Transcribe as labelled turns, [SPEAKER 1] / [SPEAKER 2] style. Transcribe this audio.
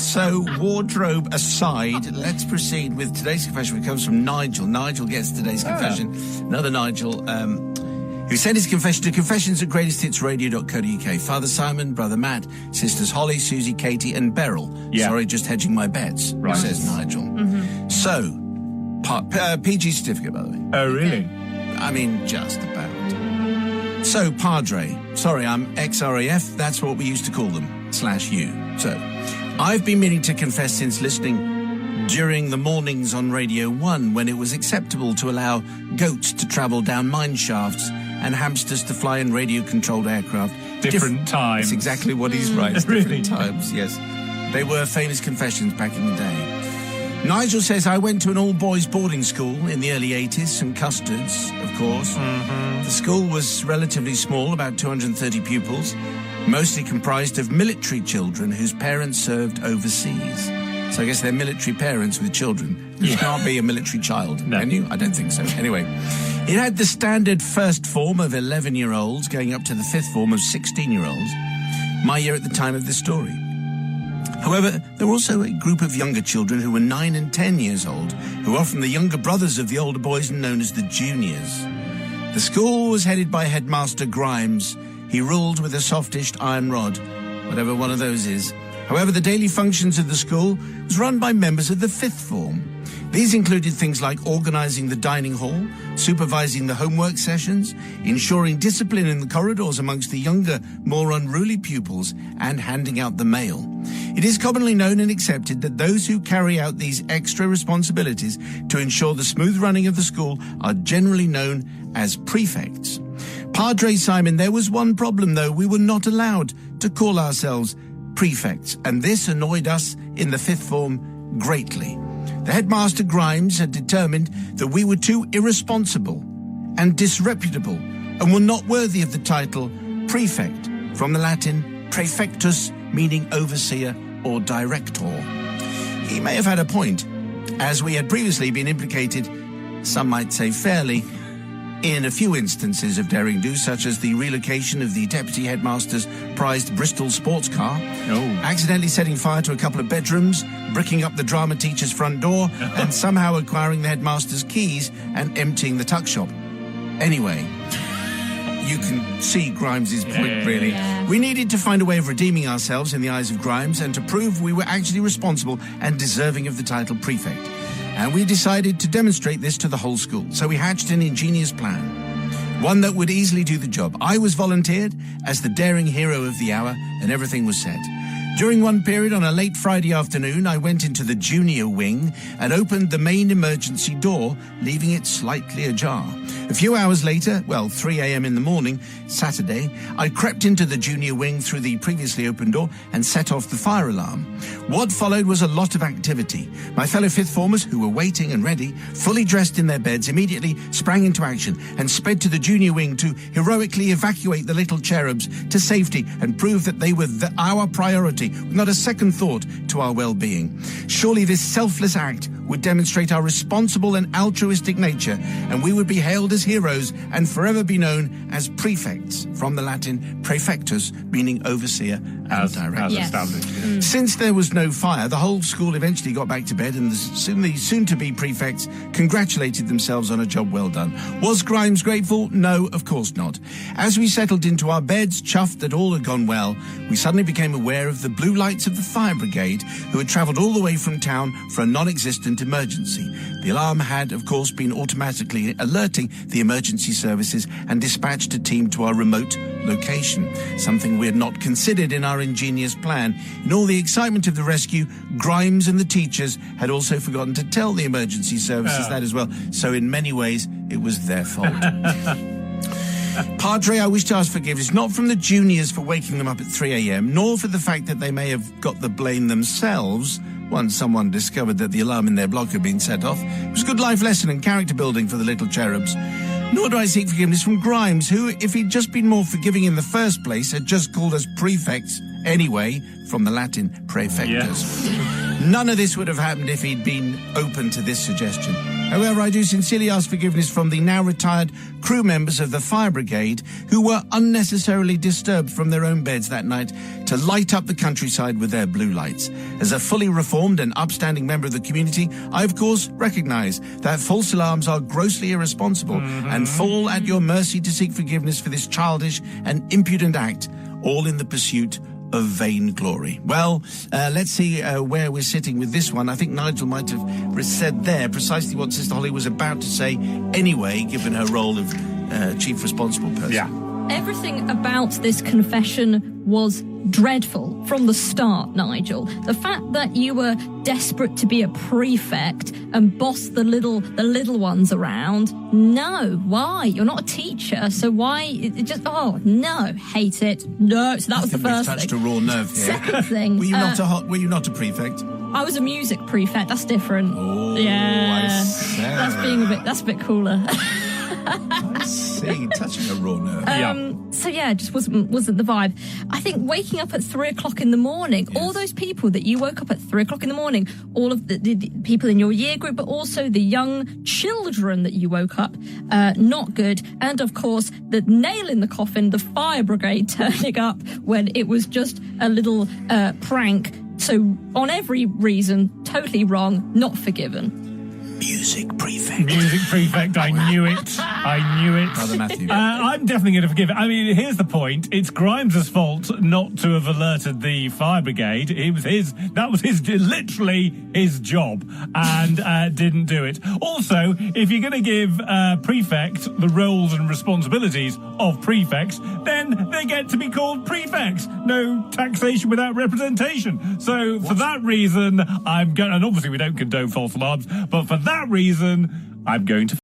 [SPEAKER 1] So, wardrobe aside, let's proceed with today's confession, which comes from Nigel. Nigel gets today's confession. Another Nigel, who sent his confession to confessions@greatesthitsradio.co.uk. Father Simon, Brother Matt, Sisters Holly, Susie, Katie, and Beryl.
[SPEAKER 2] Yeah.
[SPEAKER 1] Sorry, just hedging my bets,
[SPEAKER 2] Right.
[SPEAKER 1] says Nigel. So, PG certificate, by the way.
[SPEAKER 2] Oh, really?
[SPEAKER 1] I mean, just about. So, Padre. Sorry, I'm XRAF. That's what we used to call them, /you. So, I've been meaning to confess since listening during the mornings on Radio 1 when it was acceptable to allow goats to travel down mine shafts and hamsters to fly in radio-controlled aircraft.
[SPEAKER 2] Different times.
[SPEAKER 1] That's exactly what he's right.
[SPEAKER 2] Really?
[SPEAKER 1] Different times, yes. They were famous confessions back in the day. Nigel says, I went to an all-boys boarding school in the early 80s, St Custard's, of course. The school was relatively small, about 230 pupils, mostly comprised of military children whose parents served overseas. So I guess they're military parents with children. You can't be a military child, can you? I don't think so. Anyway, it had the standard first form of 11-year-olds going up to the fifth form of 16-year-olds. My year at the time of this story. However, there were also a group of younger children who were 9 and 10 years old, who are from the younger brothers of the older boys and known as the juniors. The school was headed by Headmaster Grimes. He ruled with a softish iron rod, whatever one of those is. However, the daily functions of the school was run by members of the fifth form. These included things like organising the dining hall, supervising the homework sessions, ensuring discipline in the corridors amongst the younger, more unruly pupils, and handing out the mail. It is commonly known and accepted that those who carry out these extra responsibilities to ensure the smooth running of the school are generally known as prefects. Padre Simon, there was one problem though. We were not allowed to call ourselves prefects, and this annoyed us in the fifth form greatly. The headmaster Grimes had determined that we were too irresponsible and disreputable and were not worthy of the title prefect, from the Latin praefectus, meaning overseer or director. He may have had a point, as we had previously been implicated, some might say fairly, in a few instances of daring-do, such as the relocation of the deputy headmaster's prized Bristol sports car, accidentally setting fire to a couple of bedrooms, bricking up the drama teacher's front door, and somehow acquiring the headmaster's keys and emptying the tuck shop. Anyway, you can see Grimes' point, really.
[SPEAKER 3] Yeah.
[SPEAKER 1] We needed to find a way of redeeming ourselves in the eyes of Grimes and to prove we were actually responsible and deserving of the title prefect. And we decided to demonstrate this to the whole school. So we hatched an ingenious plan, one that would easily do the job. I was volunteered as the daring hero of the hour, and everything was set. During one period on a late Friday afternoon, I went into the junior wing and opened the main emergency door, leaving it slightly ajar. A few hours later, 3 a.m. in the morning, Saturday, I crept into the junior wing through the previously opened door and set off the fire alarm. What followed was a lot of activity. My fellow fifth formers, who were waiting and ready, fully dressed in their beds, immediately sprang into action and sped to the junior wing to heroically evacuate the little cherubs to safety and prove that they were our priority, with not a second thought to our well-being. Surely this selfless act would demonstrate our responsible and altruistic nature, and we would be hailed as heroes and forever be known as prefects, from the Latin praefectus, meaning overseer and director.
[SPEAKER 2] As established. Yeah.
[SPEAKER 1] Since there was no fire, the whole school eventually got back to bed, and the soon-to-be prefects congratulated themselves on a job well done. Was Grimes grateful? No, of course not. As we settled into our beds, chuffed that all had gone well, we suddenly became aware of the blue lights of the fire brigade, who had travelled all the way from town for a non-existent emergency. The alarm had, of course, been automatically alerting the emergency services and dispatched a team to our remote location, something we had not considered in our ingenious plan. In all the excitement of the rescue, Grimes and the teachers had also forgotten to tell the emergency services that as well, so in many ways it was their fault. Padre, I wish to ask forgiveness, not from the juniors for waking them up at 3 a.m, nor for the fact that they may have got the blame themselves once someone discovered that the alarm in their block had been set off. It was a good life lesson and character building for the little cherubs. Nor do I seek forgiveness from Grimes, who, if he'd just been more forgiving in the first place, had just called us prefects anyway, from the Latin praefectus. None of this would have happened if he'd been open to this suggestion. However, I do sincerely ask forgiveness from the now retired crew members of the fire brigade who were unnecessarily disturbed from their own beds that night to light up the countryside with their blue lights. As a fully reformed and upstanding member of the community, I of course recognise that false alarms are grossly irresponsible and fall at your mercy to seek forgiveness for this childish and impudent act, all in the pursuit of vain glory. Well, let's see where we're sitting with this one. I think Nigel might have said there precisely what Sister Holly was about to say anyway, given her role of chief responsible person.
[SPEAKER 2] Yeah.
[SPEAKER 3] Everything about this confession was dreadful from the start, Nigel. The fact that you were desperate to be a prefect and boss the little ones around. No, why? You're not a teacher, so why? It just, oh no, hate it. No, so that was the first thing.
[SPEAKER 1] Touched a raw nerve here.
[SPEAKER 3] Second thing,
[SPEAKER 1] were you not a prefect?
[SPEAKER 3] I was a music prefect. That's different.
[SPEAKER 1] Oh,
[SPEAKER 3] yeah,
[SPEAKER 1] I see.
[SPEAKER 3] That's a bit cooler.
[SPEAKER 1] I see, touching a raw nerve.
[SPEAKER 3] So yeah, it just wasn't the vibe. I think waking up at 3 o'clock in the morning, all those people that you woke up at 3 o'clock in the morning, all of the people in your year group, but also the young children that you woke up, not good. And of course, the nail in the coffin, the fire brigade turning up when it was just a little prank. So on every reason, totally wrong, not forgiven.
[SPEAKER 1] Music prefect.
[SPEAKER 2] Music prefect, I knew it.
[SPEAKER 1] Brother Matthew.
[SPEAKER 2] I'm definitely going to forgive it. I mean, here's the point. It's Grimes' fault not to have alerted the fire brigade. That was literally his job, and didn't do it. Also, if you're going to give prefect the roles and responsibilities of prefects, then they get to be called prefects. No taxation without representation. So for that reason, and obviously we don't condone false alarms, but for that reason, I'm going to